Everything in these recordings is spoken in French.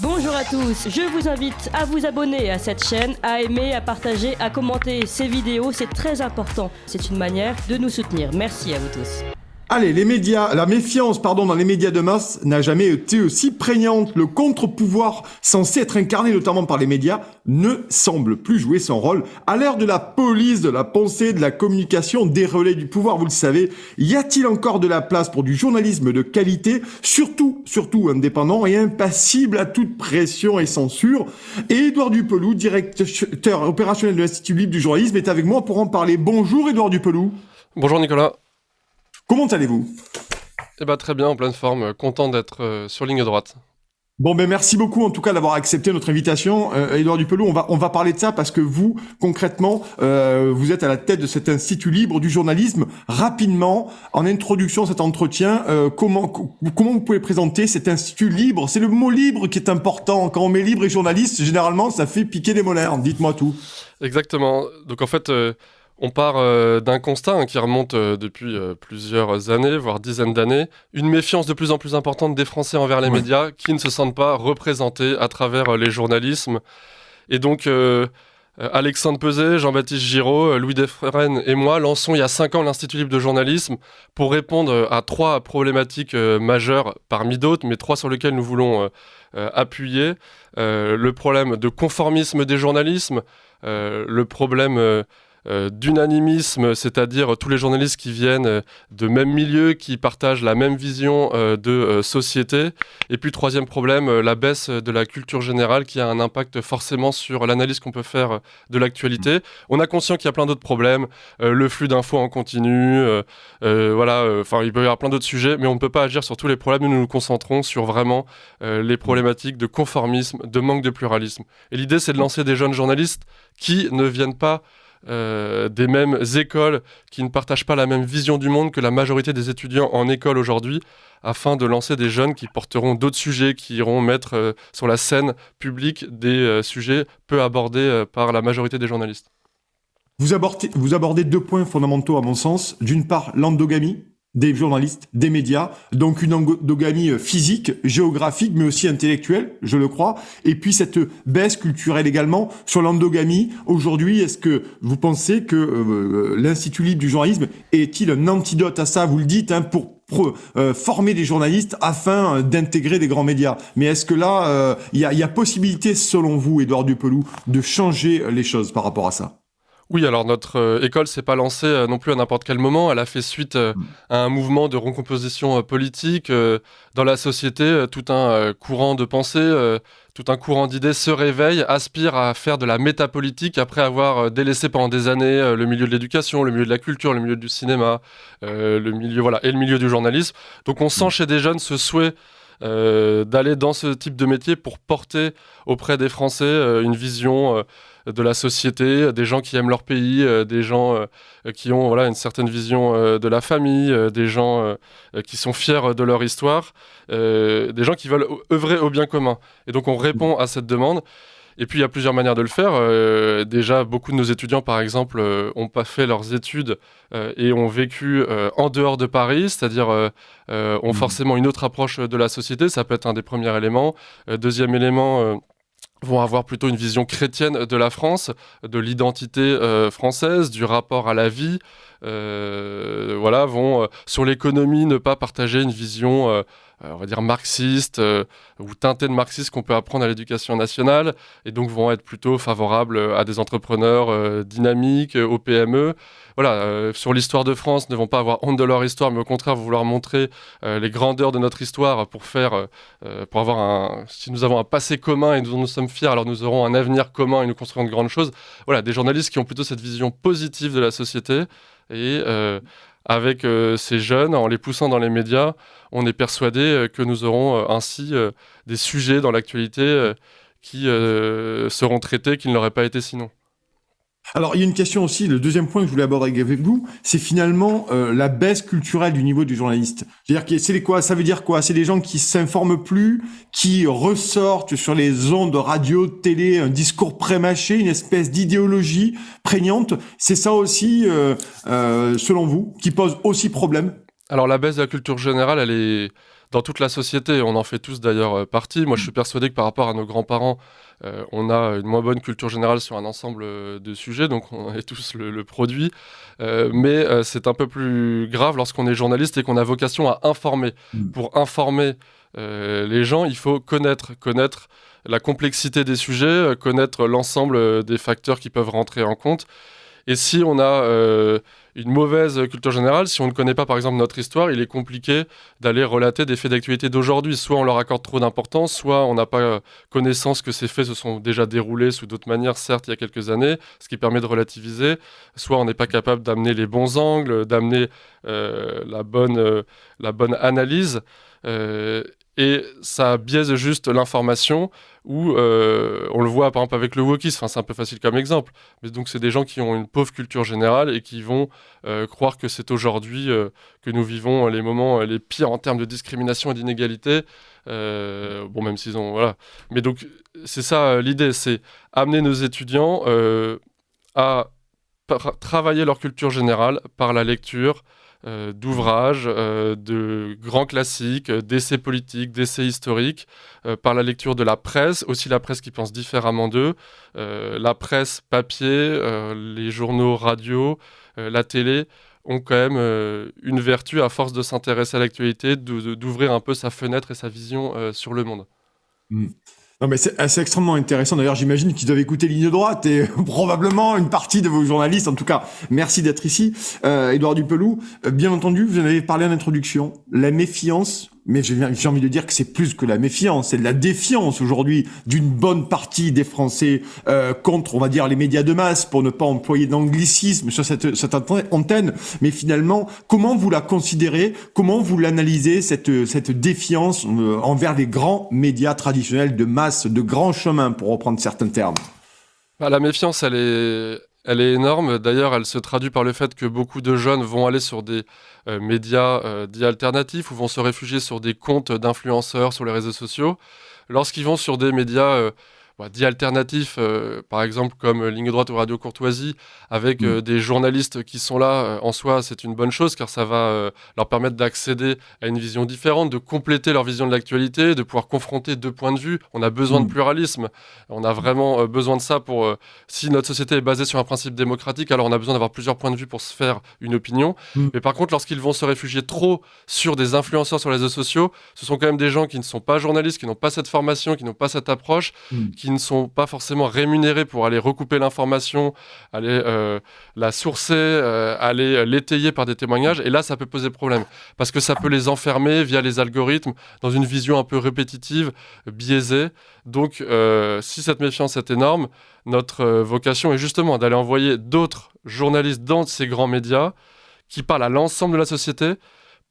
Bonjour à tous, je vous invite à vous abonner à cette chaîne, à aimer, à partager, à commenter ces vidéos, c'est très important. C'est une manière de nous soutenir. Merci à vous tous. Allez, la méfiance dans les médias de masse n'a jamais été aussi prégnante. Le contre-pouvoir, censé être incarné notamment par les médias, ne semble plus jouer son rôle. À l'ère de la police, de la pensée, de la communication, des relais du pouvoir, vous le savez, y a-t-il encore de la place pour du journalisme de qualité, surtout indépendant et impassible à toute pression et censure? Et Édouard Dupelou, directeur opérationnel de l'Institut libre du journalisme, est avec moi pour en parler. Bonjour Édouard Dupelou. Bonjour Nicolas. Comment allez-vous ? Très bien, en pleine forme, content d'être sur ligne droite. Bon, merci beaucoup en tout cas d'avoir accepté notre invitation. Édouard Dupelou, on va parler de ça parce que vous, concrètement, vous êtes à la tête de cet Institut libre du journalisme. Rapidement, en introduction à cet entretien, comment vous pouvez présenter cet Institut libre ? C'est le mot libre qui est important. Quand on met libre et journaliste, généralement, ça fait piquer des molaires. Dites-moi tout. Exactement. Donc en fait... On part d'un constat qui remonte depuis plusieurs années, voire dizaines d'années, une méfiance de plus en plus importante des Français envers les médias qui ne se sentent pas représentés à travers les journalismes. Et donc, Alexandre Peset, Jean-Baptiste Giraud, Louis Defresne et moi lançons il y a 5 ans l'Institut libre de journalisme pour répondre à 3 problématiques majeures parmi d'autres, mais 3 sur lesquelles nous voulons appuyer. Le problème de conformisme des journalismes, le problème... d'unanimisme, c'est-à-dire tous les journalistes qui viennent de même milieu, qui partagent la même vision de société. Et puis troisième problème, la baisse de la culture générale qui a un impact forcément sur l'analyse qu'on peut faire de l'actualité. On a conscience qu'il y a plein d'autres problèmes, le flux d'infos en continu, il peut y avoir plein d'autres sujets, mais on ne peut pas agir sur tous les problèmes. Nous nous concentrons sur vraiment les problématiques de conformisme, de manque de pluralisme. Et l'idée, c'est de lancer des jeunes journalistes qui ne viennent pas des mêmes écoles, qui ne partagent pas la même vision du monde que la majorité des étudiants en école aujourd'hui, afin de lancer des jeunes qui porteront d'autres sujets, qui iront mettre sur la scène publique des sujets peu abordés par la majorité des journalistes. Vous abordez 2 points fondamentaux à mon sens. D'une part, l'endogamie des journalistes, des médias, donc une endogamie physique, géographique, mais aussi intellectuelle, je le crois. Et puis cette baisse culturelle également sur l'endogamie. Aujourd'hui, est-ce que vous pensez que l'Institut libre du journalisme est-il un antidote à ça ? Vous le dites, pour former des journalistes afin d'intégrer des grands médias. Mais est-ce que là, il y a possibilité, selon vous, Édouard Dupelou, de changer les choses par rapport à ça ? Oui, alors notre école s'est pas lancée non plus à n'importe quel moment. Elle a fait suite à un mouvement de recomposition politique dans la société. Tout un courant de pensée, tout un courant d'idées se réveille, aspire à faire de la métapolitique après avoir délaissé pendant des années le milieu de l'éducation, le milieu de la culture, le milieu du cinéma, et le milieu du journalisme. Donc on sent chez des jeunes ce souhait d'aller dans ce type de métier pour porter auprès des Français une vision de la société, des gens qui aiment leur pays, des gens qui ont une certaine vision de la famille, des gens qui sont fiers de leur histoire, des gens qui veulent œuvrer au bien commun. Et donc on répond à cette demande. Et puis il y a plusieurs manières de le faire. Déjà, beaucoup de nos étudiants, par exemple, n'ont pas fait leurs études et ont vécu en dehors de Paris, c'est-à-dire ont forcément une autre approche de la société. Ça peut être un des premiers éléments. Deuxième élément... vont avoir plutôt une vision chrétienne de la France, de l'identité française, du rapport à la vie, vont sur l'économie ne pas partager une vision on va dire marxiste ou teintée de marxisme qu'on peut apprendre à l'éducation nationale, et donc vont être plutôt favorables à des entrepreneurs dynamiques, aux PME. Sur l'histoire de France, ne vont pas avoir honte de leur histoire, mais au contraire vont vouloir montrer les grandeurs de notre histoire pour avoir si nous avons un passé commun et nous sommes fiers, alors nous aurons un avenir commun et nous construirons de grandes choses. Des journalistes qui ont plutôt cette vision positive de la société. Et avec ces jeunes, en les poussant dans les médias, on est persuadé que nous aurons ainsi des sujets dans l'actualité qui seront traités qui ne l'auraient pas été sinon. Alors, il y a une question aussi, le deuxième point que je voulais aborder avec vous, c'est finalement la baisse culturelle du niveau du journaliste. C'est-à-dire, ça veut dire quoi ? C'est des gens qui s'informent plus, qui ressortent sur les ondes de radio, de télé, un discours prémâché, une espèce d'idéologie prégnante. C'est ça aussi, selon vous, qui pose aussi problème ? Alors, la baisse de la culture générale, elle est dans toute la société. On en fait tous d'ailleurs partie. Moi, je suis persuadé que par rapport à nos grands-parents, on a une moins bonne culture générale sur un ensemble de sujets, donc on est tous le produit. Mais c'est un peu plus grave lorsqu'on est journaliste et qu'on a vocation à informer. Pour informer les gens, il faut connaître la complexité des sujets, connaître l'ensemble des facteurs qui peuvent rentrer en compte. Et si on a une mauvaise culture générale, si on ne connaît pas par exemple notre histoire, il est compliqué d'aller relater des faits d'actualité d'aujourd'hui. Soit on leur accorde trop d'importance, soit on n'a pas connaissance que ces faits se sont déjà déroulés sous d'autres manières, certes il y a quelques années, ce qui permet de relativiser. Soit on n'est pas capable d'amener les bons angles, d'amener la bonne analyse. Et ça biaise juste l'information où on le voit par exemple avec le wokisme, c'est un peu facile comme exemple, mais donc c'est des gens qui ont une pauvre culture générale et qui vont croire que c'est aujourd'hui que nous vivons les moments les pires en termes de discrimination et d'inégalité, bon même s'ils ont... Voilà. Mais donc c'est ça l'idée, c'est amener nos étudiants à travailler leur culture générale par la lecture, d'ouvrages, de grands classiques, d'essais politiques, d'essais historiques, par la lecture de la presse, aussi la presse qui pense différemment d'eux, la presse papier, les journaux radio, la télé ont quand même une vertu à force de s'intéresser à l'actualité, d'ouvrir un peu sa fenêtre et sa vision sur le monde. Non mais c'est extrêmement intéressant. D'ailleurs, j'imagine qu'ils doivent écouter Ligne Droite et probablement une partie de vos journalistes. En tout cas, merci d'être ici. Édouard Dupeloux, bien entendu, vous en avez parlé en introduction. La méfiance, mais j'ai envie de dire que c'est plus que la méfiance, c'est de la défiance aujourd'hui d'une bonne partie des Français contre, on va dire, les médias de masse, pour ne pas employer d'anglicisme sur cette antenne. Mais finalement, comment vous la considérez, comment vous l'analysez, cette défiance envers les grands médias traditionnels de masse, de grands chemins, pour reprendre certains termes? La méfiance, elle est énorme. D'ailleurs, elle se traduit par le fait que beaucoup de jeunes vont aller sur des médias dits alternatifs ou vont se réfugier sur des comptes d'influenceurs sur les réseaux sociaux. Lorsqu'ils vont sur des médias dits alternatifs, par exemple comme Ligne Droite ou Radio Courtoisie, avec des journalistes qui sont là, en soi, c'est une bonne chose car ça va leur permettre d'accéder à une vision différente, de compléter leur vision de l'actualité, de pouvoir confronter deux points de vue. On a besoin de pluralisme, on a vraiment besoin de ça pour... si notre société est basée sur un principe démocratique, alors on a besoin d'avoir plusieurs points de vue pour se faire une opinion. Mais par contre, lorsqu'ils vont se réfugier trop sur des influenceurs sur les réseaux sociaux, ce sont quand même des gens qui ne sont pas journalistes, qui n'ont pas cette formation, qui n'ont pas cette approche, qui ne sont pas forcément rémunérés pour aller recouper l'information, aller la sourcer, aller l'étayer par des témoignages. Et là, ça peut poser problème parce que ça peut les enfermer via les algorithmes dans une vision un peu répétitive, biaisée. Donc, si cette méfiance est énorme, notre vocation est justement d'aller envoyer d'autres journalistes dans ces grands médias qui parlent à l'ensemble de la société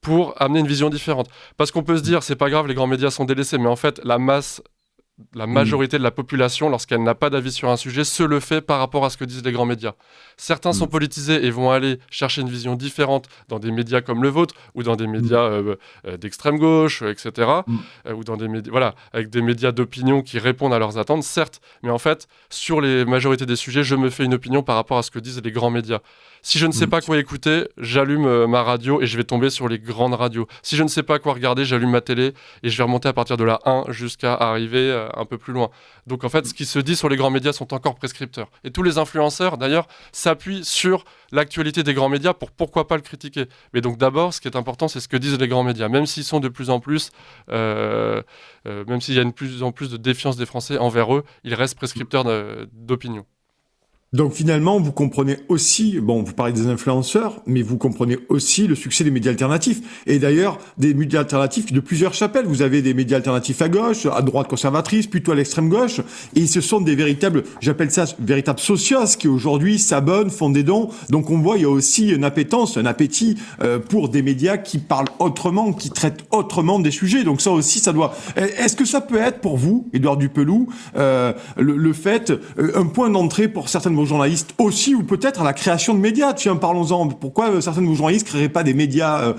pour amener une vision différente. Parce qu'on peut se dire, c'est pas grave, les grands médias sont délaissés, mais en fait, la majorité de la population, lorsqu'elle n'a pas d'avis sur un sujet, se le fait par rapport à ce que disent les grands médias. Certains sont politisés et vont aller chercher une vision différente dans des médias comme le vôtre ou dans des médias d'extrême gauche, etc. Ou dans des médias, avec des médias d'opinion qui répondent à leurs attentes, certes. Mais en fait, sur les majorités des sujets, je me fais une opinion par rapport à ce que disent les grands médias. Si je ne sais pas quoi écouter, j'allume ma radio et je vais tomber sur les grandes radios. Si je ne sais pas quoi regarder, j'allume ma télé et je vais remonter à partir de la 1 jusqu'à arriver un peu plus loin. Donc en fait, ce qui se dit sur les grands médias sont encore prescripteurs. Et tous les influenceurs, d'ailleurs, s'appuient sur l'actualité des grands médias pour pourquoi pas le critiquer. Mais donc d'abord, ce qui est important, c'est ce que disent les grands médias. Même s'ils sont de plus en plus, même s'il y a de plus en plus de défiance des Français envers eux, ils restent prescripteurs d'opinion. Donc finalement, vous comprenez aussi, bon, vous parlez des influenceurs, mais vous comprenez aussi le succès des médias alternatifs. Et d'ailleurs, des médias alternatifs de plusieurs chapelles. Vous avez des médias alternatifs à gauche, à droite conservatrice, plutôt à l'extrême gauche. Et ce sont des véritables, j'appelle ça, véritables socios qui aujourd'hui s'abonnent, font des dons. Donc on voit, il y a aussi une appétence, un appétit pour des médias qui parlent autrement, qui traitent autrement des sujets. Donc ça aussi, ça doit... Est-ce que ça peut être pour vous, Édouard Dupeloux, le fait, un point d'entrée pour certaines de vos journalistes aussi, ou peut-être à la création de médias? Tiens, parlons-en. Pourquoi certains de vos journalistes ne créeraient pas des médias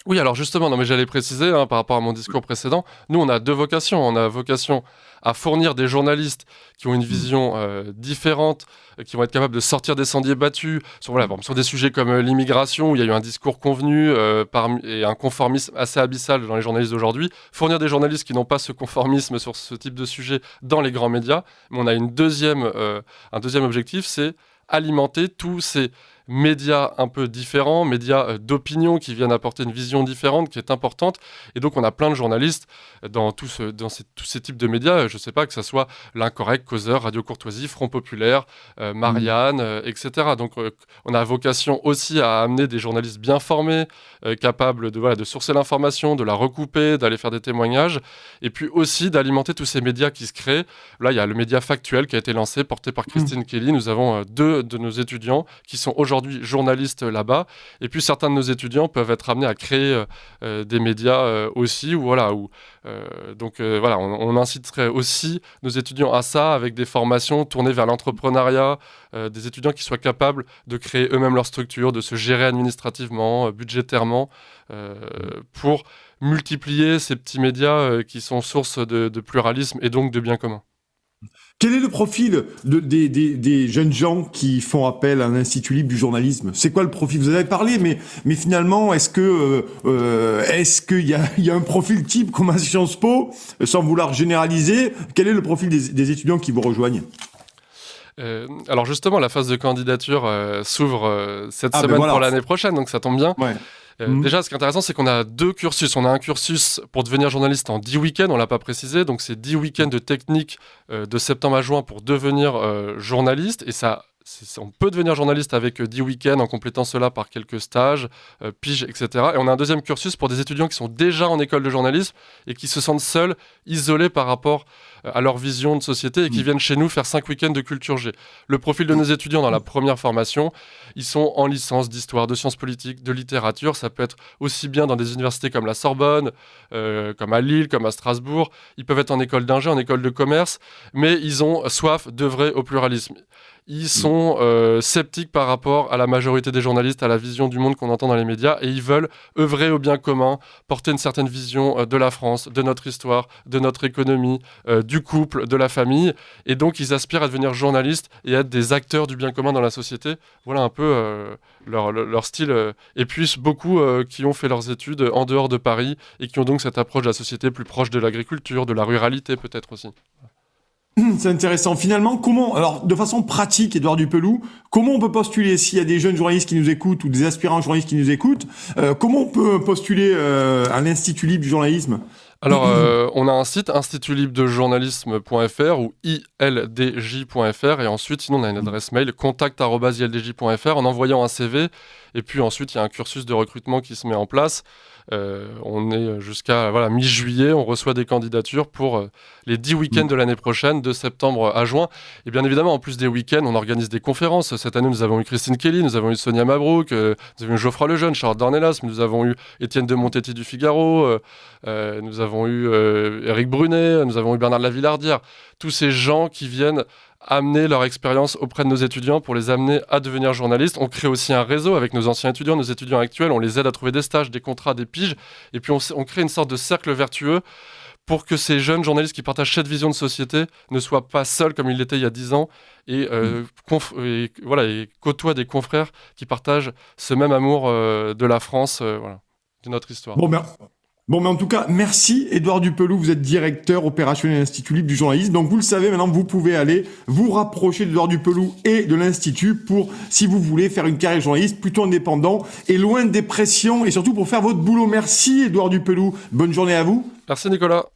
Oui, alors justement, non, mais j'allais préciser par rapport à mon discours précédent, nous on a deux vocations. On a vocation à fournir des journalistes qui ont une vision différente, qui vont être capables de sortir des sentiers battus sur, voilà, bon, sur des sujets comme l'immigration, où il y a eu un discours convenu et un conformisme assez abyssal dans les journalistes d'aujourd'hui. Fournir des journalistes qui n'ont pas ce conformisme sur ce type de sujet dans les grands médias. Mais on a un deuxième objectif, c'est alimenter tous ces médias un peu différents, médias d'opinion qui viennent apporter une vision différente qui est importante. Et donc, on a plein de journalistes dans tous ces types de médias. Je ne sais pas, que ce soit L'Incorrect, Causeur, Radio Courtoisie, Front Populaire, Marianne, etc. Donc, on a vocation aussi à amener des journalistes bien formés, capables de sourcer l'information, de la recouper, d'aller faire des témoignages, et puis aussi d'alimenter tous ces médias qui se créent. Là, il y a le média Factuel qui a été lancé, porté par Christine Kelly. Nous avons deux de nos étudiants qui sont aujourd'hui journalistes là-bas, et puis certains de nos étudiants peuvent être amenés à créer des médias aussi, on inciterait aussi nos étudiants à ça, avec des formations tournées vers l'entrepreneuriat, des étudiants qui soient capables de créer eux-mêmes leur structure, de se gérer administrativement, budgétairement, pour multiplier ces petits médias qui sont source de pluralisme et donc de bien commun. Quel est le profil des jeunes gens qui font appel à l'Institut libre du journalisme? C'est quoi le profil? Vous en avez parlé, mais finalement, est-ce qu'il y a un profil type comme à Sciences Po, sans vouloir généraliser? Quel est le profil des étudiants qui vous rejoignent? Alors justement, la phase de candidature s'ouvre cette semaine pour l'année prochaine, donc ça tombe bien. Ouais. Déjà, ce qui est intéressant, c'est qu'on a deux cursus. On a un cursus pour devenir journaliste en 10 week-ends, on ne l'a pas précisé, donc c'est 10 week-ends de technique de septembre à juin pour devenir journaliste, et on peut devenir journaliste avec 10 week-ends en complétant cela par quelques stages, piges, etc. Et on a un deuxième cursus pour des étudiants qui sont déjà en école de journalisme et qui se sentent seuls, isolés par rapport à leur vision de société et qui viennent chez nous faire 5 week-ends de culture G. Le profil de nos étudiants dans la première formation, ils sont en licence d'histoire, de sciences politiques, de littérature. Ça peut être aussi bien dans des universités comme la Sorbonne, comme à Lille, comme à Strasbourg. Ils peuvent être en école d'ingé, en école de commerce, mais ils ont soif d'œuvrer au pluralisme. Ils sont sceptiques par rapport à la majorité des journalistes, à la vision du monde qu'on entend dans les médias, et ils veulent œuvrer au bien commun, porter une certaine vision de la France, de notre histoire, de notre économie, du couple, de la famille, et donc ils aspirent à devenir journalistes et à être des acteurs du bien commun dans la société. Voilà un peu leur style, et puis beaucoup qui ont fait leurs études en dehors de Paris et qui ont donc cette approche de la société plus proche de l'agriculture, de la ruralité peut-être aussi. C'est intéressant. Finalement, alors de façon pratique, Édouard Dupelou, comment on peut postuler s'il y a des jeunes journalistes qui nous écoutent ou des aspirants journalistes qui nous écoutent, comment on peut postuler à l'Institut libre du journalisme? Alors, on a un site, institutlibredejournalisme.fr ou ildj.fr, et ensuite, sinon, on a une adresse mail, contact@ildj.fr, en envoyant un CV, et puis ensuite, il y a un cursus de recrutement qui se met en place. On est jusqu'à mi-juillet, on reçoit des candidatures pour les 10 week-ends de l'année prochaine, de septembre à juin. Et bien évidemment, en plus des week-ends, on organise des conférences. Cette année, nous avons eu Christine Kelly, nous avons eu Sonia Mabrouk, nous avons eu Geoffroy Lejeune, Charlotte Dornelas, nous avons eu Étienne de Montetti du Figaro, nous avons eu Éric Brunet, nous avons eu Bernard de la Villardière. Tous ces gens qui viennent amener leur expérience auprès de nos étudiants pour les amener à devenir journalistes. On crée aussi un réseau avec nos anciens étudiants, nos étudiants actuels. On les aide à trouver des stages, des contrats, des piges. Et puis on crée une sorte de cercle vertueux pour que ces jeunes journalistes qui partagent cette vision de société ne soient pas seuls comme ils l'étaient il y a 10 ans et côtoient des confrères qui partagent ce même amour de la France, de notre histoire. Bon, mais en tout cas, merci Édouard Dupelou, vous êtes directeur opérationnel de l'Institut libre du journalisme. Donc vous le savez, maintenant vous pouvez aller vous rapprocher d'Édouard Dupelou et de l'Institut pour, si vous voulez, faire une carrière journaliste plutôt indépendant et loin des pressions et surtout pour faire votre boulot. Merci Édouard Dupelou, bonne journée à vous. Merci Nicolas.